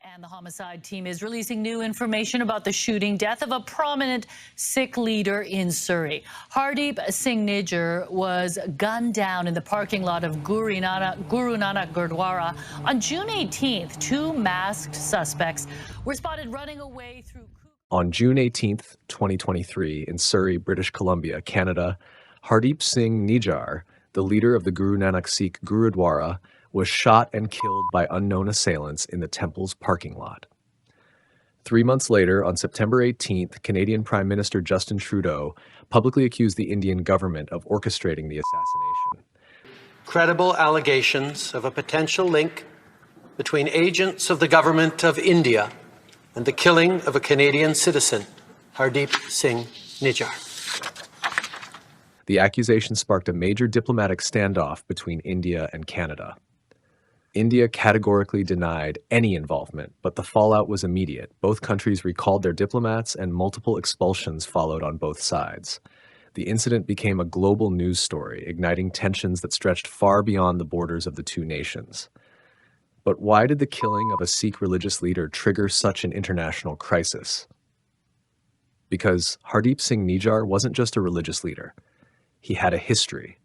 And the homicide team is releasing new information about the shooting death of a prominent Sikh leader in Surrey. Hardeep Singh Nijar was gunned down in the parking lot of Guru Nanak Gurdwara on June 18th. Two masked suspects were spotted running away through... On June 18th, 2023, in Surrey, British Columbia, Canada, Hardeep Singh Nijar, the leader of the Guru Nanak Sikh Gurudwara, was shot and killed by unknown assailants in the temple's parking lot. 3 months later, on September 18th, Canadian Prime Minister Justin Trudeau publicly accused the Indian government of orchestrating the assassination. Credible allegations of a potential link between agents of the government of India and the killing of a Canadian citizen, Hardeep Singh Nijar. The accusation sparked a major diplomatic standoff between India and Canada. India categorically denied any involvement, but the fallout was immediate. Both countries recalled their diplomats, and multiple expulsions followed on both sides. The incident became a global news story, igniting tensions that stretched far beyond the borders of the two nations. But why did the killing of a Sikh religious leader trigger such an international crisis? Because Hardeep Singh Nijar wasn't just a religious leader. He had a history.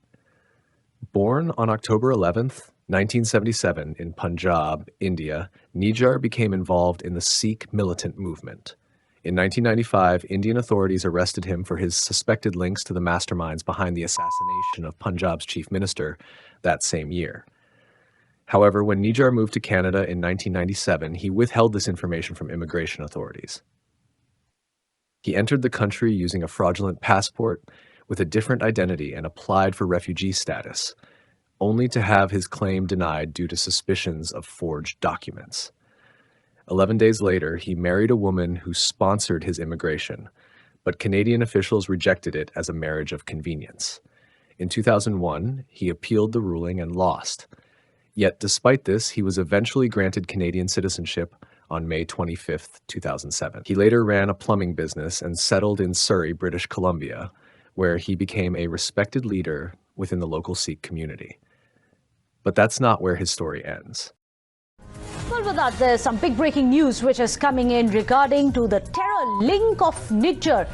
Born on October 11th, 1977 in Punjab, India, Nijar became involved in the Sikh militant movement. In 1995, Indian authorities arrested him for his suspected links to the masterminds behind the assassination of Punjab's chief minister that same year. However, when Nijar moved to Canada in 1997, he withheld this information from immigration authorities. He entered the country using a fraudulent passport with a different identity and applied for refugee status, only to have his claim denied due to suspicions of forged documents. 11 days later, he married a woman who sponsored his immigration, but Canadian officials rejected it as a marriage of convenience. In 2001, he appealed the ruling and lost. Yet, despite this, he was eventually granted Canadian citizenship on May 25, 2007. He later ran a plumbing business and settled in Surrey, British Columbia, where he became a respected leader within the local Sikh community. But that's not where his story ends. Well, with that, there's some big breaking news which is coming in regarding to the terror link of Nijar.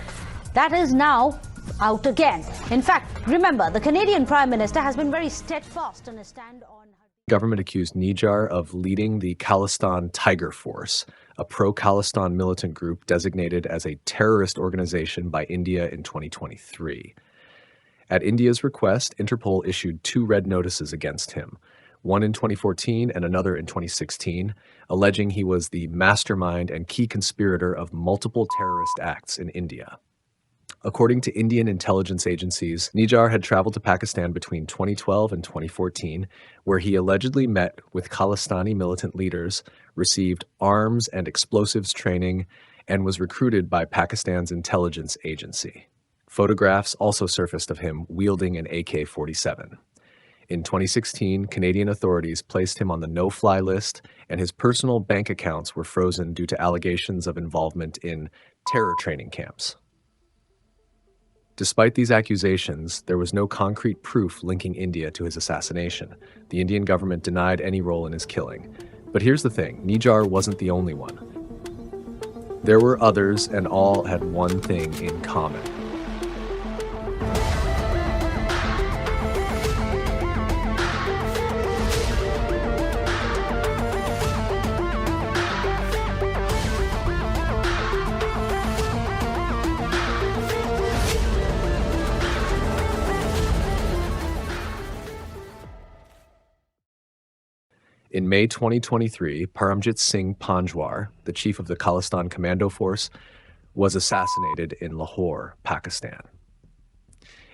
That is now out again. In fact, remember, the Canadian Prime Minister has been very steadfast in his stand on... The government accused Nijar of leading the Khalistan Tiger Force, a pro-Khalistan militant group designated as a terrorist organization by India in 2023. At India's request, Interpol issued 2 red notices against him, one in 2014 and another in 2016, alleging he was the mastermind and key conspirator of multiple terrorist acts in India. According to Indian intelligence agencies, Nijar had traveled to Pakistan between 2012 and 2014, where he allegedly met with Khalistani militant leaders, received arms and explosives training, and was recruited by Pakistan's intelligence agency. Photographs also surfaced of him wielding an AK-47. In 2016, Canadian authorities placed him on the no-fly list, and his personal bank accounts were frozen due to allegations of involvement in terror training camps. Despite these accusations, there was no concrete proof linking India to his assassination. The Indian government denied any role in his killing. But here's the thing, Nijar wasn't the only one. There were others, and all had one thing in common. In May 2023, Paramjit Singh Panjwar, the chief of the Khalistan Commando Force, was assassinated in Lahore, Pakistan.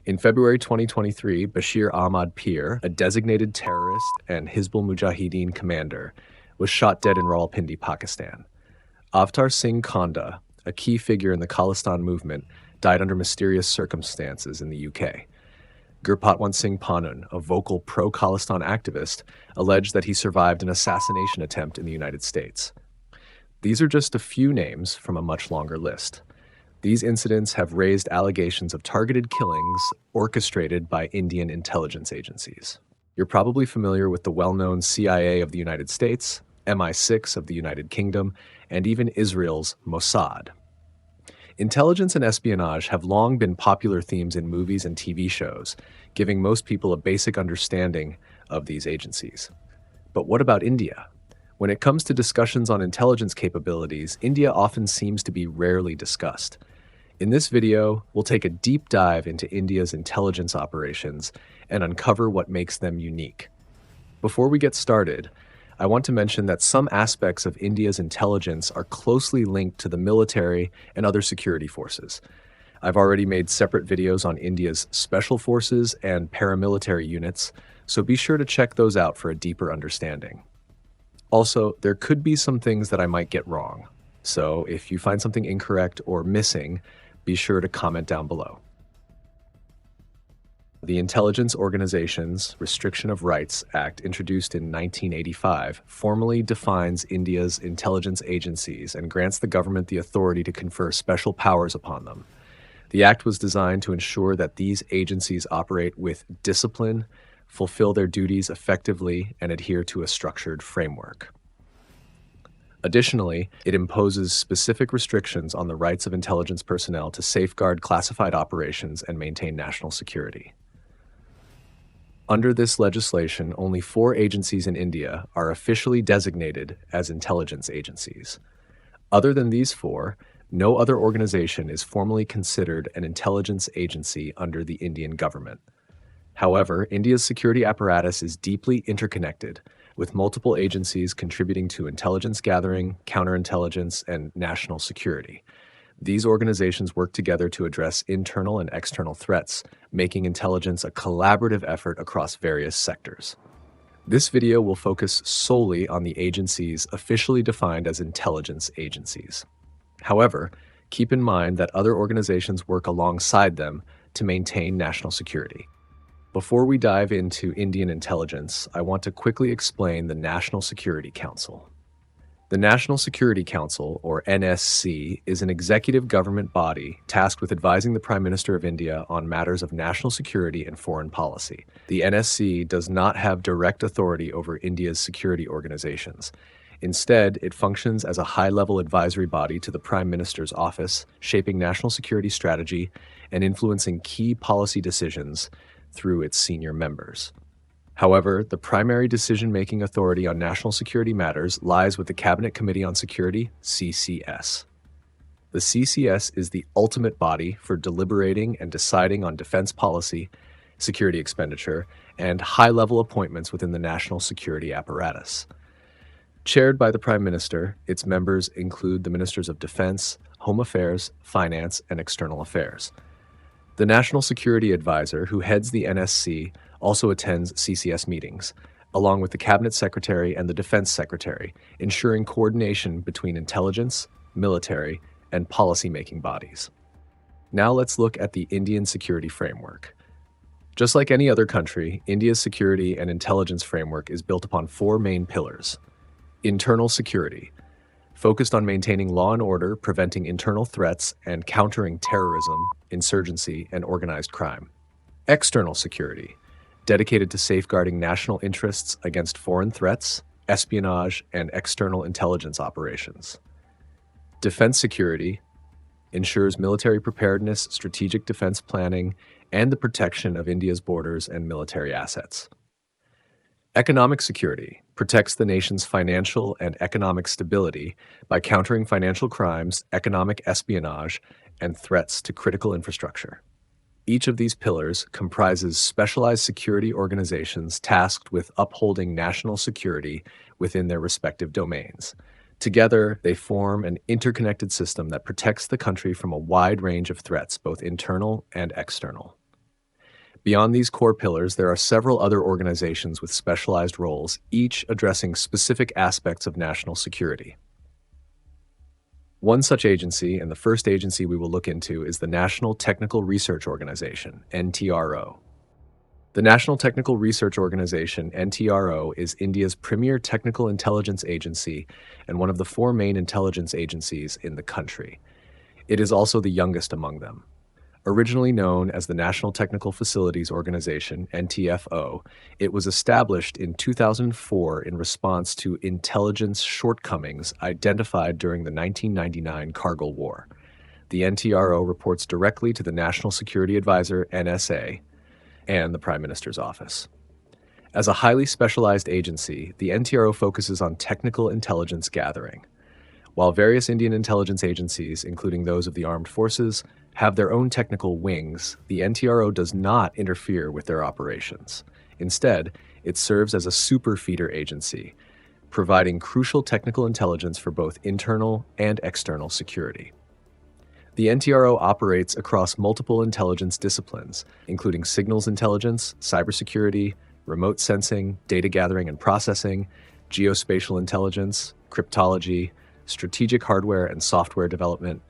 In February 2023, Bashir Ahmad Peer, a designated terrorist and Hizbul Mujahideen commander, was shot dead in Rawalpindi, Pakistan. Avtar Singh Konda, a key figure in the Khalistan movement, died under mysterious circumstances in the UK. Gurpatwant Singh Panun, a vocal pro-Khalistan activist, alleged that he survived an assassination attempt in the United States. These are just a few names from a much longer list. These incidents have raised allegations of targeted killings orchestrated by Indian intelligence agencies. You're probably familiar with the well-known CIA of the United States, MI6 of the United Kingdom, and even Israel's Mossad. Intelligence and espionage have long been popular themes in movies and TV shows, giving most people a basic understanding of these agencies. But what about India? When it comes to discussions on intelligence capabilities, India often seems to be rarely discussed. In this video, we'll take a deep dive into India's intelligence operations and uncover what makes them unique. Before we get started, I want to mention that some aspects of India's intelligence are closely linked to the military and other security forces. I've already made separate videos on India's special forces and paramilitary units, so be sure to check those out for a deeper understanding. Also, there could be some things that I might get wrong, so if you find something incorrect or missing, be sure to comment down below. The Intelligence Organizations Restriction of Rights Act, introduced in 1985, formally defines India's intelligence agencies and grants the government the authority to confer special powers upon them. The act was designed to ensure that these agencies operate with discipline, fulfill their duties effectively, and adhere to a structured framework. Additionally, it imposes specific restrictions on the rights of intelligence personnel to safeguard classified operations and maintain national security. Under this legislation, only 4 agencies in India are officially designated as intelligence agencies. Other than these 4, no other organization is formally considered an intelligence agency under the Indian government. However, India's security apparatus is deeply interconnected, with multiple agencies contributing to intelligence gathering, counterintelligence, and national security. These organizations work together to address internal and external threats, making intelligence a collaborative effort across various sectors. This video will focus solely on the agencies officially defined as intelligence agencies. However, keep in mind that other organizations work alongside them to maintain national security. Before we dive into Indian intelligence, I want to quickly explain the National Security Council. The National Security Council, or NSC, is an executive government body tasked with advising the Prime Minister of India on matters of national security and foreign policy. The NSC does not have direct authority over India's security organizations. Instead, it functions as a high-level advisory body to the Prime Minister's office, shaping national security strategy and influencing key policy decisions through its senior members. However, the primary decision-making authority on national security matters lies with the Cabinet Committee on Security, CCS. The CCS is the ultimate body for deliberating and deciding on defense policy, security expenditure, and high-level appointments within the national security apparatus. Chaired by the Prime Minister, its members include the Ministers of Defense, Home Affairs, Finance, and External Affairs. The National Security Advisor, who heads the NSC, also attends CCS meetings, along with the Cabinet Secretary and the Defense Secretary, ensuring coordination between intelligence, military, and policy-making bodies. Now let's look at the Indian security framework. Just like any other country, India's security and intelligence framework is built upon 4 main pillars. Internal security, focused on maintaining law and order, preventing internal threats, and countering terrorism, insurgency, and organized crime. External security, dedicated to safeguarding national interests against foreign threats, espionage, and external intelligence operations. Defense security ensures military preparedness, strategic defense planning, and the protection of India's borders and military assets. Economic security protects the nation's financial and economic stability by countering financial crimes, economic espionage, and threats to critical infrastructure. Each of these pillars comprises specialized security organizations tasked with upholding national security within their respective domains. Together, they form an interconnected system that protects the country from a wide range of threats, both internal and external. Beyond these core pillars, there are several other organizations with specialized roles, each addressing specific aspects of national security. One such agency, and the first agency we will look into, is the National Technical Research Organization, NTRO. The National Technical Research Organization, NTRO, is India's premier technical intelligence agency and one of the 4 main intelligence agencies in the country. It is also the youngest among them. Originally known as the National Technical Facilities Organization, NTFO, it was established in 2004 in response to intelligence shortcomings identified during the 1999 Kargil War. The NTRO reports directly to the National Security Advisor, NSA, and the Prime Minister's office. As a highly specialized agency, the NTRO focuses on technical intelligence gathering. While various Indian intelligence agencies, including those of the armed forces, have their own technical wings, the NTRO does not interfere with their operations. Instead, it serves as a super feeder agency, providing crucial technical intelligence for both internal and external security. The NTRO operates across multiple intelligence disciplines, including signals intelligence, cybersecurity, remote sensing, data gathering and processing, geospatial intelligence, cryptology, strategic hardware and software development,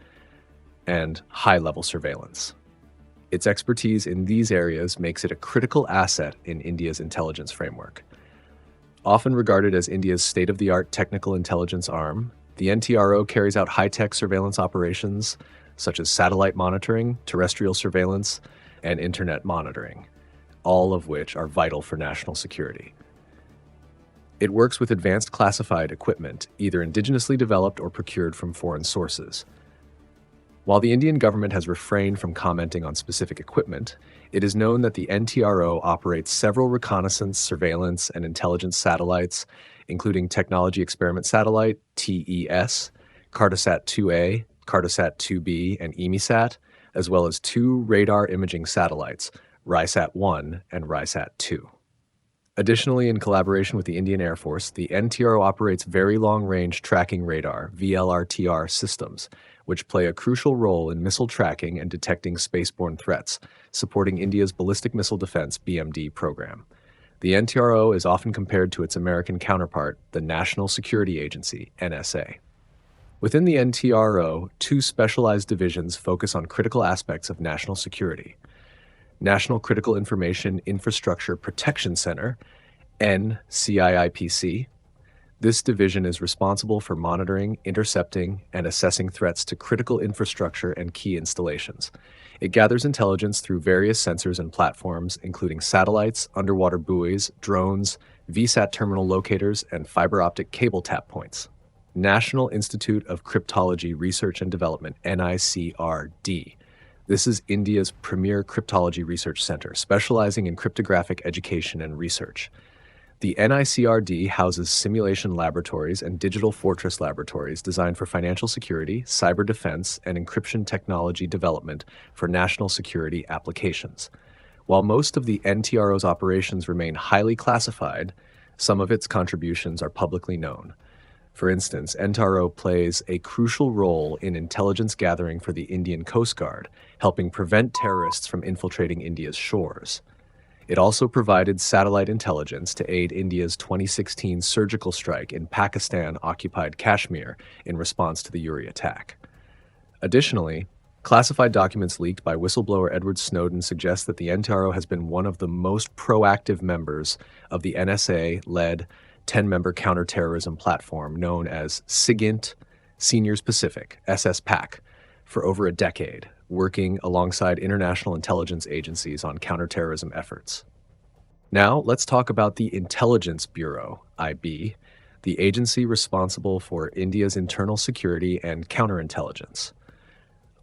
and high-level surveillance. Its expertise in these areas makes it a critical asset in India's intelligence framework. Often regarded as India's state-of-the-art technical intelligence arm, the NTRO carries out high-tech surveillance operations such as satellite monitoring, terrestrial surveillance, and internet monitoring, all of which are vital for national security. It works with advanced classified equipment, either indigenously developed or procured from foreign sources. While the Indian government has refrained from commenting on specific equipment, it is known that the NTRO operates several reconnaissance, surveillance, and intelligence satellites, including Technology Experiment Satellite, TES, Cartosat-2A, Cartosat-2B, and EMISAT, as well as 2 radar imaging satellites, RISAT-1 and RISAT-2. Additionally, in collaboration with the Indian Air Force, the NTRO operates Very Long-Range Tracking Radar, VLRTR, systems, which play a crucial role in missile tracking and detecting spaceborne threats, supporting India's ballistic missile defense (BMD) program. The NTRO is often compared to its American counterpart, the National Security Agency, NSA. Within the NTRO, 2 specialized divisions focus on critical aspects of national security. National Critical Information Infrastructure Protection Center, NCIIPC. This division is responsible for monitoring, intercepting, and assessing threats to critical infrastructure and key installations. It gathers intelligence through various sensors and platforms, including satellites, underwater buoys, drones, VSAT terminal locators, and fiber optic cable tap points. National Institute of Cryptology Research and Development, NICRD. This is India's premier cryptology research center, specializing in cryptographic education and research. The NICRD houses simulation laboratories and digital fortress laboratories designed for financial security, cyber defense, and encryption technology development for national security applications. While most of the NTRO's operations remain highly classified, some of its contributions are publicly known. For instance, NTRO plays a crucial role in intelligence gathering for the Indian Coast Guard, helping prevent terrorists from infiltrating India's shores. It also provided satellite intelligence to aid India's 2016 surgical strike in Pakistan-occupied Kashmir in response to the Uri attack. Additionally, classified documents leaked by whistleblower Edward Snowden suggest that the NTRO has been one of the most proactive members of the NSA-led 10-member counterterrorism platform known as SIGINT Seniors Pacific, SSPAC, for over a decade, working alongside international intelligence agencies on counterterrorism efforts. Now, let's talk about the Intelligence Bureau, IB, the agency responsible for India's internal security and counterintelligence.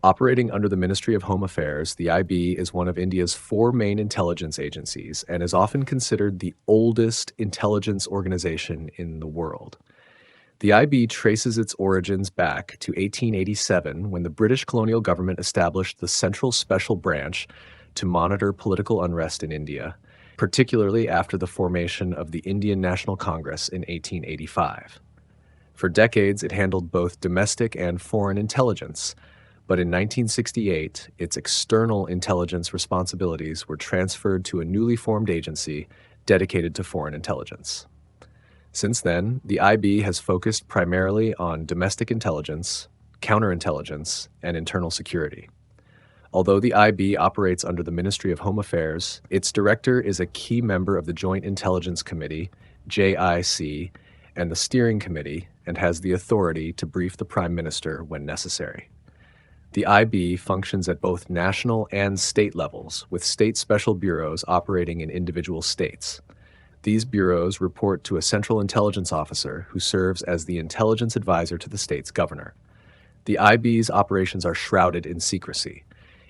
Operating under the Ministry of Home Affairs, the IB is one of India's 4 main intelligence agencies and is often considered the oldest intelligence organization in the world. The IB traces its origins back to 1887 when the British colonial government established the Central Special Branch to monitor political unrest in India, particularly after the formation of the Indian National Congress in 1885. For decades, it handled both domestic and foreign intelligence, but in 1968, its external intelligence responsibilities were transferred to a newly formed agency dedicated to foreign intelligence. Since then, the IB has focused primarily on domestic intelligence, counterintelligence, and internal security. Although the IB operates under the Ministry of Home Affairs, its director is a key member of the Joint Intelligence Committee, JIC, and the Steering Committee, and has the authority to brief the Prime Minister when necessary. The IB functions at both national and state levels, with state special bureaus operating in individual states. These bureaus report to a central intelligence officer who serves as the intelligence advisor to the state's governor. The IB's operations are shrouded in secrecy.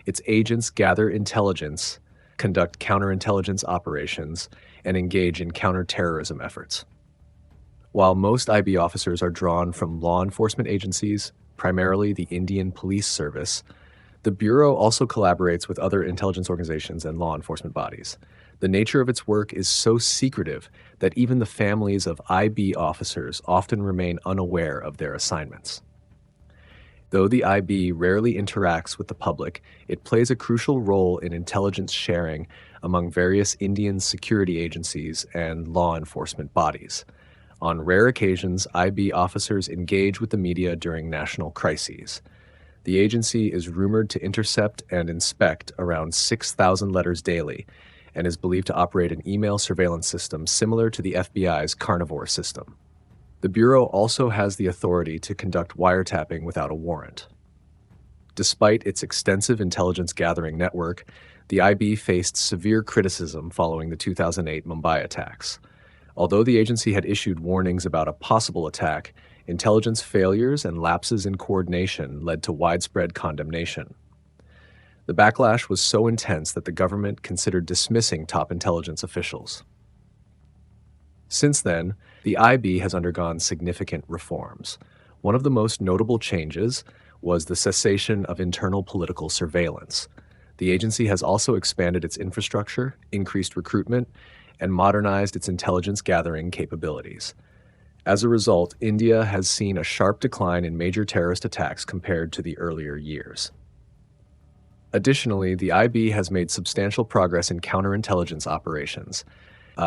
Its agents gather intelligence, conduct counterintelligence operations, and engage in counterterrorism efforts. While most IB officers are drawn from law enforcement agencies, primarily the Indian Police Service, the Bureau also collaborates with other intelligence organizations and law enforcement bodies. The nature of its work is so secretive that even the families of IB officers often remain unaware of their assignments. Though the IB rarely interacts with the public, it plays a crucial role in intelligence sharing among various Indian security agencies and law enforcement bodies. On rare occasions, IB officers engage with the media during national crises. The agency is rumored to intercept and inspect around 6,000 letters daily and is believed to operate an email surveillance system similar to the FBI's Carnivore system. The Bureau also has the authority to conduct wiretapping without a warrant. Despite its extensive intelligence gathering network, the IB faced severe criticism following the 2008 Mumbai attacks. Although the agency had issued warnings about a possible attack, intelligence failures and lapses in coordination led to widespread condemnation. The backlash was so intense that the government considered dismissing top intelligence officials. Since then, the IB has undergone significant reforms. One of the most notable changes was the cessation of internal political surveillance. The agency has also expanded its infrastructure, increased recruitment, and modernized its intelligence gathering capabilities. As a result, India has seen a sharp decline in major terrorist attacks compared to the earlier years. Additionally, the IB has made substantial progress in counterintelligence operations,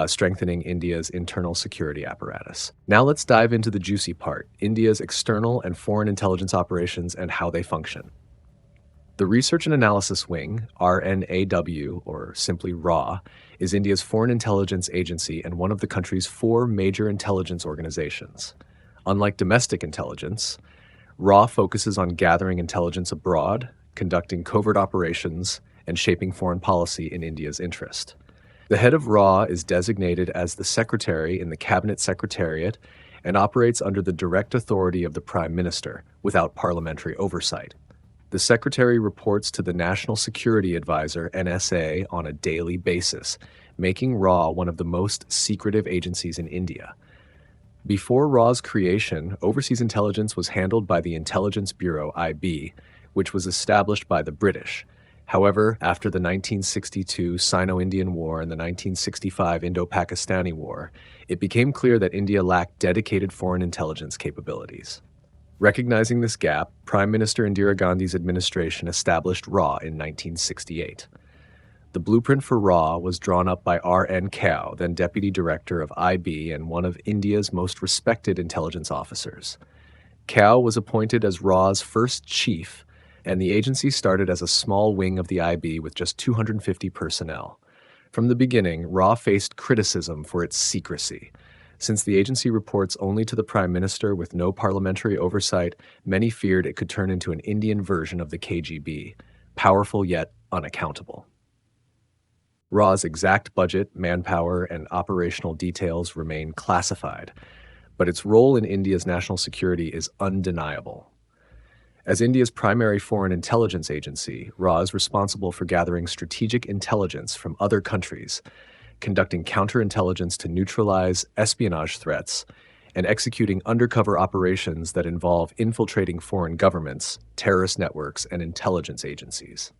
strengthening India's internal security apparatus. Now let's dive into the juicy part, India's external and foreign intelligence operations and how they function. The Research and Analysis Wing, RNAW, or simply RAW, is India's foreign intelligence agency and one of the country's 4 major intelligence organizations. Unlike domestic intelligence, RAW focuses on gathering intelligence abroad, conducting covert operations, and shaping foreign policy in India's interest. The head of RAW is designated as the secretary in the Cabinet Secretariat and operates under the direct authority of the Prime Minister, without parliamentary oversight. The Secretary reports to the National Security Advisor, NSA, on a daily basis, making RAW one of the most secretive agencies in India. Before RAW's creation, overseas intelligence was handled by the Intelligence Bureau, IB, which was established by the British. However, after the 1962 Sino-Indian War and the 1965 Indo-Pakistani War, it became clear that India lacked dedicated foreign intelligence capabilities. Recognizing this gap, Prime Minister Indira Gandhi's administration established RAW in 1968. The blueprint for RAW was drawn up by R.N. Kao, then Deputy Director of IB and one of India's most respected intelligence officers. Kao was appointed as RAW's first chief, and the agency started as a small wing of the IB with just 250 personnel. From the beginning, RAW faced criticism for its secrecy. Since the agency reports only to the Prime Minister with no parliamentary oversight, many feared it could turn into an Indian version of the KGB, powerful yet unaccountable. RAW's exact budget, manpower, and operational details remain classified, but its role in India's national security is undeniable. As India's primary foreign intelligence agency, RAW is responsible for gathering strategic intelligence from other countries, conducting counterintelligence to neutralize espionage threats, and executing undercover operations that involve infiltrating foreign governments, terrorist networks, and intelligence agencies.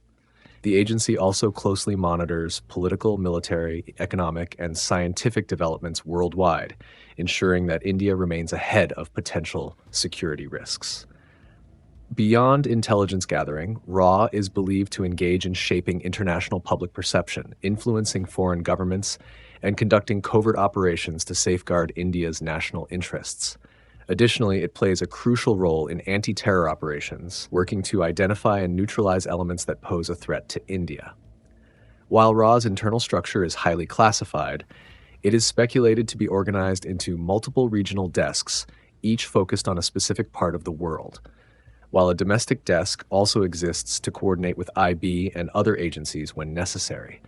The agency also closely monitors political, military, economic, and scientific developments worldwide, ensuring that India remains ahead of potential security risks. Beyond intelligence gathering, RAW is believed to engage in shaping international public perception, influencing foreign governments, and conducting covert operations to safeguard India's national interests. Additionally, it plays a crucial role in anti-terror operations, working to identify and neutralize elements that pose a threat to India. While RAW's internal structure is highly classified, it is speculated to be organized into multiple regional desks, each focused on a specific part of the world. while a domestic desk also exists to coordinate with IB and other agencies when necessary.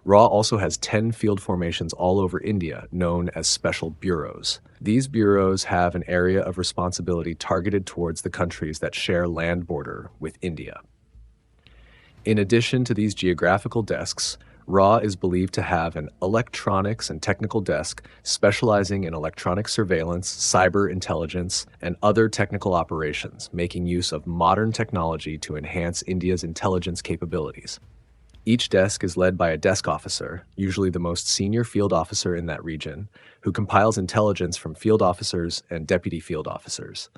RAW also has 10 field formations all over India, known as special bureaus. These bureaus have an area of responsibility targeted towards the countries that share land border with India. In addition to these geographical desks, RAW is believed to have an electronics and technical desk specializing in electronic surveillance, cyber intelligence, and other technical operations, making use of modern technology to enhance India's intelligence capabilities. Each desk is led by a desk officer, usually the most senior field officer in that region, who compiles intelligence from field officers and deputy field officers.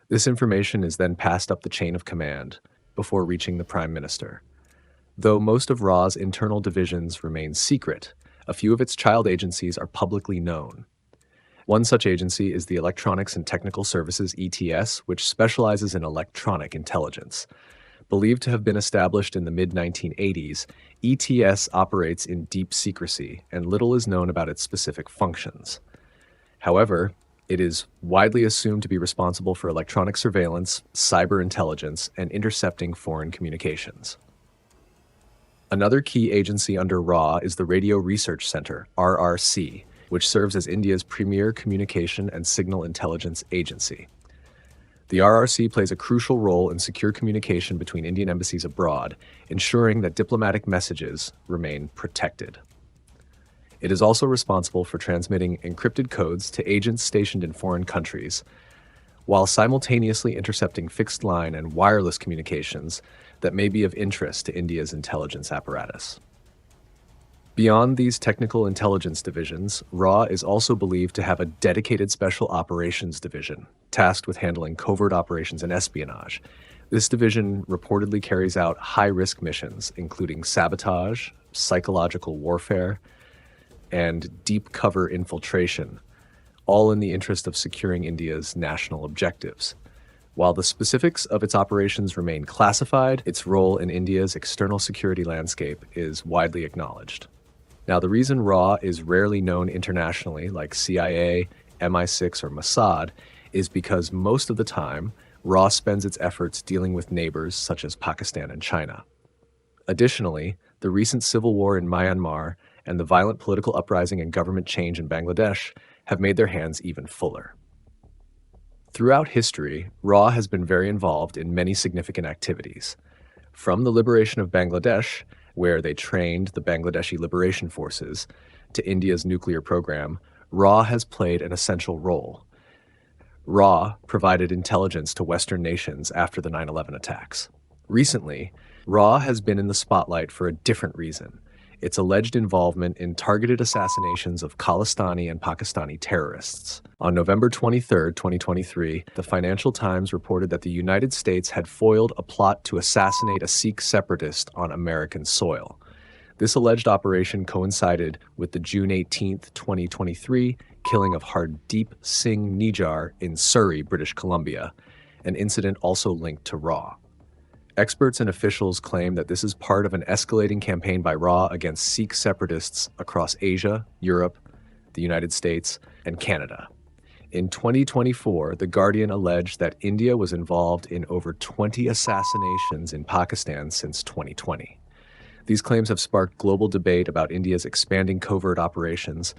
This information is then passed up the chain of command before reaching the Prime Minister. Though most of RAW's internal divisions remain secret, a few of its child agencies are publicly known. One such agency is the Electronics and Technical Services ETS, which specializes in electronic intelligence. Believed to have been established in the mid-1980s, ETS operates in deep secrecy, and little is known about its specific functions. However, it is widely assumed to be responsible for electronic surveillance, cyber intelligence, and intercepting foreign communications. Another key agency under RAW is the Radio Research Center, RRC, which serves as India's premier communication and signal intelligence agency. The RRC plays a crucial role in secure communication between Indian embassies abroad, ensuring that diplomatic messages remain protected. It is also responsible for transmitting encrypted codes to agents stationed in foreign countries, while simultaneously intercepting fixed-line and wireless communications that may be of interest to India's intelligence apparatus. Beyond these technical intelligence divisions, RAW is also believed to have a dedicated special operations division, tasked with handling covert operations and espionage. This division reportedly carries out high-risk missions, including sabotage, psychological warfare, and deep cover infiltration, all in the interest of securing India's national objectives. While the specifics of its operations remain classified, its role in India's external security landscape is widely acknowledged. Now, the reason RAW is rarely known internationally, like CIA, MI6, or Mossad, is because most of the time, RAW spends its efforts dealing with neighbors such as Pakistan and China. Additionally, the recent civil war in Myanmar and the violent political uprising and government change in Bangladesh have made their hands even fuller. Throughout history, RAW has been very involved in many significant activities. From the liberation of Bangladesh, where they trained the Bangladeshi Liberation Forces, to India's nuclear program, RAW has played an essential role. RAW provided intelligence to Western nations after the 9/11 attacks. Recently, RAW has been in the spotlight for a different reason: its alleged involvement in targeted assassinations of Khalistani and Pakistani terrorists. On November 23, 2023, the Financial Times reported that the United States had foiled a plot to assassinate a Sikh separatist on American soil. This alleged operation coincided with the June 18, 2023, killing of Hardeep Singh Nijar in Surrey, British Columbia, an incident also linked to RAW. Experts and officials claim that this is part of an escalating campaign by RAW against Sikh separatists across Asia, Europe, the United States, and Canada. In 2024, The Guardian alleged that India was involved in over 20 assassinations in Pakistan since 2020. These claims have sparked global debate about India's expanding covert operations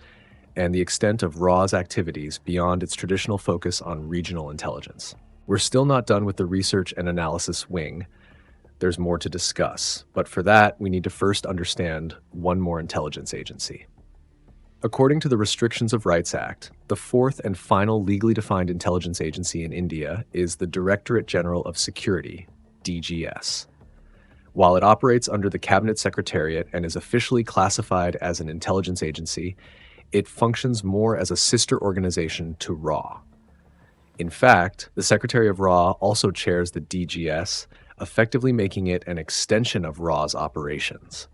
and the extent of RAW's activities beyond its traditional focus on regional intelligence. We're still not done with the research and analysis wing. There's more to discuss, but for that, we need to first understand one more intelligence agency. According to the Restrictions of Rights Act, the fourth and final legally defined intelligence agency in India is the Directorate General of Security, DGS. While it operates under the Cabinet Secretariat and is officially classified as an intelligence agency, it functions more as a sister organization to RAW. In fact, the Secretary of RAW also chairs the DGS, effectively making it an extension of RAW's operations.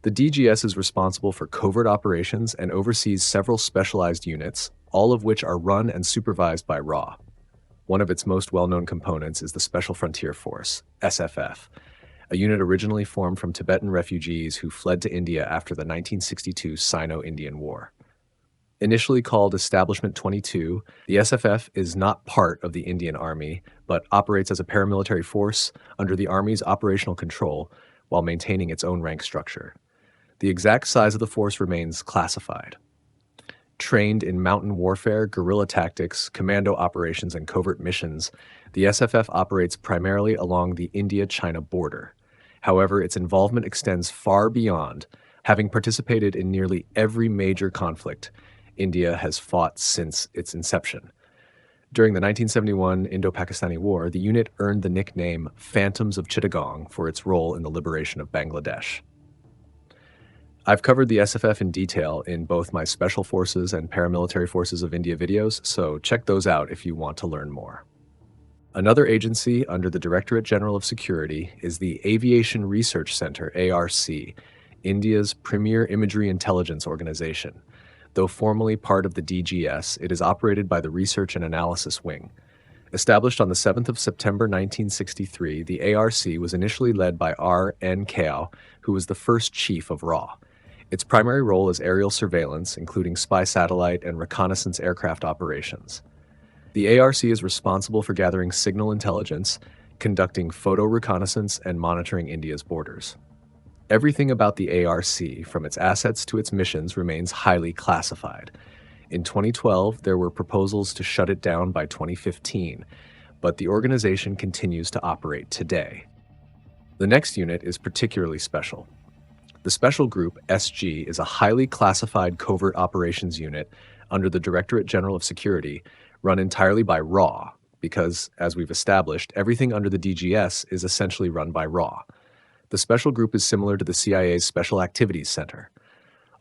The DGS is responsible for covert operations and oversees several specialized units, all of which are run and supervised by RAW. One of its most well-known components is the Special Frontier Force, SFF, a unit originally formed from Tibetan refugees who fled to India after the 1962 Sino-Indian War. Initially called Establishment 22, the SFF is not part of the Indian Army, but operates as a paramilitary force under the Army's operational control while maintaining its own rank structure. The exact size of the force remains classified. Trained in mountain warfare, guerrilla tactics, commando operations, and covert missions, the SFF operates primarily along the India-China border. However, its involvement extends far beyond, having participated in nearly every major conflict India has fought since its inception. During the 1971 Indo-Pakistani War, the unit earned the nickname Phantoms of Chittagong for its role in the liberation of Bangladesh. I've covered the SFF in detail in both my Special Forces and Paramilitary Forces of India videos, so check those out if you want to learn more. Another agency under the Directorate General of Security is the Aviation Research Center, ARC, India's premier imagery intelligence organization. Though formally part of the DGS, it is operated by the Research and Analysis Wing. Established on the 7th of September 1963, the ARC was initially led by R. N. Kao, who was the first chief of RAW. Its primary role is aerial surveillance, including spy satellite and reconnaissance aircraft operations. The ARC is responsible for gathering signal intelligence, conducting photo reconnaissance, and monitoring India's borders. Everything about the ARC, from its assets to its missions, remains highly classified. In 2012, there were proposals to shut it down by 2015, but the organization continues to operate today. The next unit is particularly special. The Special Group, SG, is a highly classified covert operations unit under the Directorate General of Security, run entirely by RAW, because, as we've established, everything under the DGS is essentially run by RAW. The Special Group is similar to the CIA's Special Activities Center.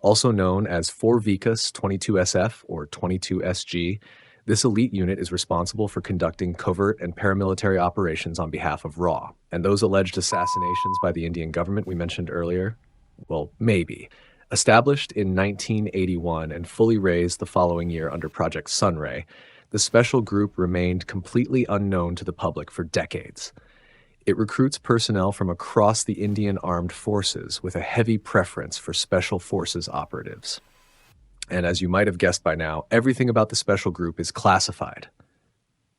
Also known as 4 VICAS 22SF or 22SG, this elite unit is responsible for conducting covert and paramilitary operations on behalf of RAW. And those alleged assassinations by the Indian government we mentioned earlier, well, maybe. Established in 1981 and fully raised the following year under Project Sunray, the Special Group remained completely unknown to the public for decades. It recruits personnel from across the Indian Armed Forces with a heavy preference for Special Forces operatives. And as you might have guessed by now, everything about the Special Group is classified.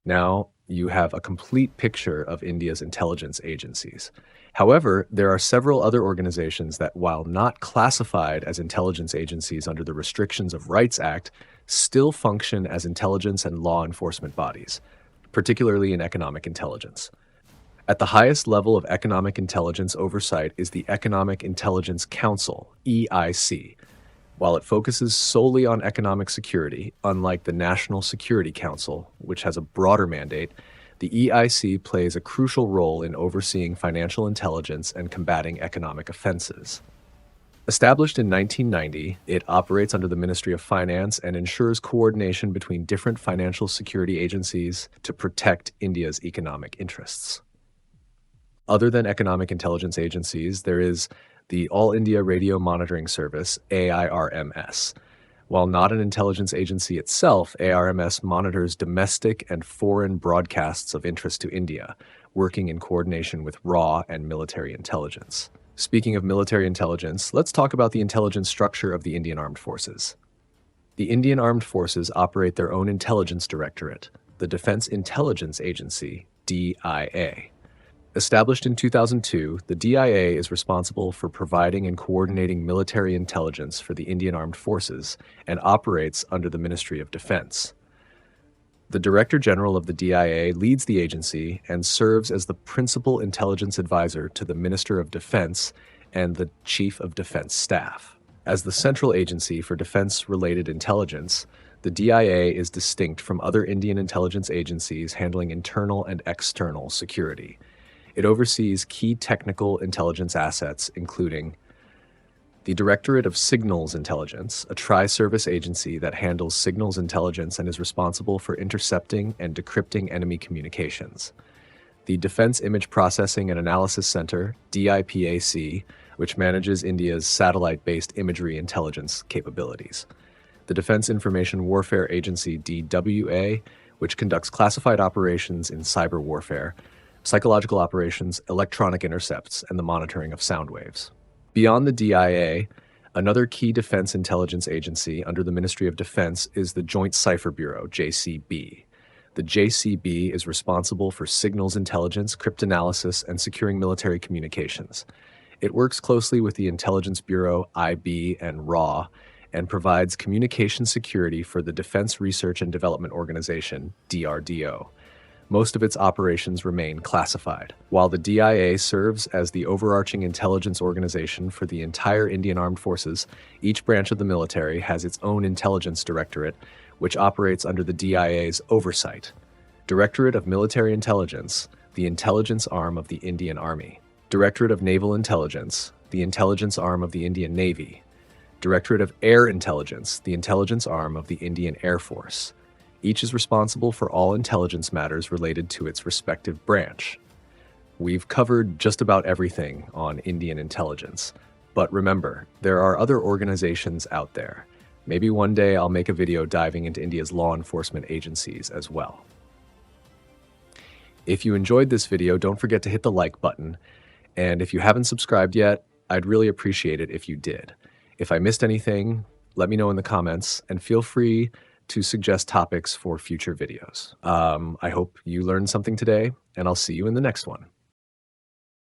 Now you have a complete picture of India's intelligence agencies. However, there are several other organizations that, while not classified as intelligence agencies under the Restrictions of Rights Act, still function as intelligence and law enforcement bodies, particularly in economic intelligence. At the highest level of economic intelligence oversight is the Economic Intelligence Council, EIC. While it focuses solely on economic security, unlike the National Security Council, which has a broader mandate, the EIC plays a crucial role in overseeing financial intelligence and combating economic offenses. Established in 1990, it operates under the Ministry of Finance and ensures coordination between different financial security agencies to protect India's economic interests. Other than economic intelligence agencies, there is the All India Radio Monitoring Service, AIRMS. While not an intelligence agency itself, AIRMS monitors domestic and foreign broadcasts of interest to India, working in coordination with RAW and military intelligence. Speaking of military intelligence, let's talk about the intelligence structure of the Indian Armed Forces. The Indian Armed Forces operate their own intelligence directorate, the Defense Intelligence Agency, DIA. Established in 2002, the DIA is responsible for providing and coordinating military intelligence for the Indian Armed Forces and operates under the Ministry of Defense. The Director General of the DIA leads the agency and serves as the principal intelligence advisor to the Minister of Defense and the Chief of Defense Staff. As the central agency for defense-related intelligence, the DIA is distinct from other Indian intelligence agencies handling internal and external security. It oversees key technical intelligence assets, including the Directorate of Signals Intelligence, a tri-service agency that handles signals intelligence and is responsible for intercepting and decrypting enemy communications. The Defense Image Processing and Analysis Center, DIPAC, which manages India's satellite-based imagery intelligence capabilities. The Defense Information Warfare Agency, DWA, which conducts classified operations in cyber warfare, psychological operations, electronic intercepts, and the monitoring of sound waves. Beyond the DIA, Another key defense intelligence agency under the Ministry of Defense is the Joint Cipher Bureau, JCB. The JCB is responsible for signals intelligence, cryptanalysis, and securing military communications. It works closely with the Intelligence Bureau, IB, and RAW, and provides communication security for the Defense Research and Development Organization, DRDO. Most of its operations remain classified. While the DIA serves as the overarching intelligence organization for the entire Indian Armed Forces, each branch of the military has its own intelligence directorate, which operates under the DIA's oversight. Directorate of Military Intelligence, the intelligence arm of the Indian Army. Directorate of Naval Intelligence, the intelligence arm of the Indian Navy. Directorate of Air Intelligence, the intelligence arm of the Indian Air Force. Each is responsible for all intelligence matters related to its respective branch. We've covered just about everything on Indian intelligence, but remember, there are other organizations out there. Maybe one day I'll make a video diving into India's law enforcement agencies as well. If you enjoyed this video, don't forget to hit the like button, and if you haven't subscribed yet, I'd really appreciate it if you did. If I missed anything, let me know in the comments, and feel free to suggest topics for future videos. I hope you learned something today, and I'll see you in the next one.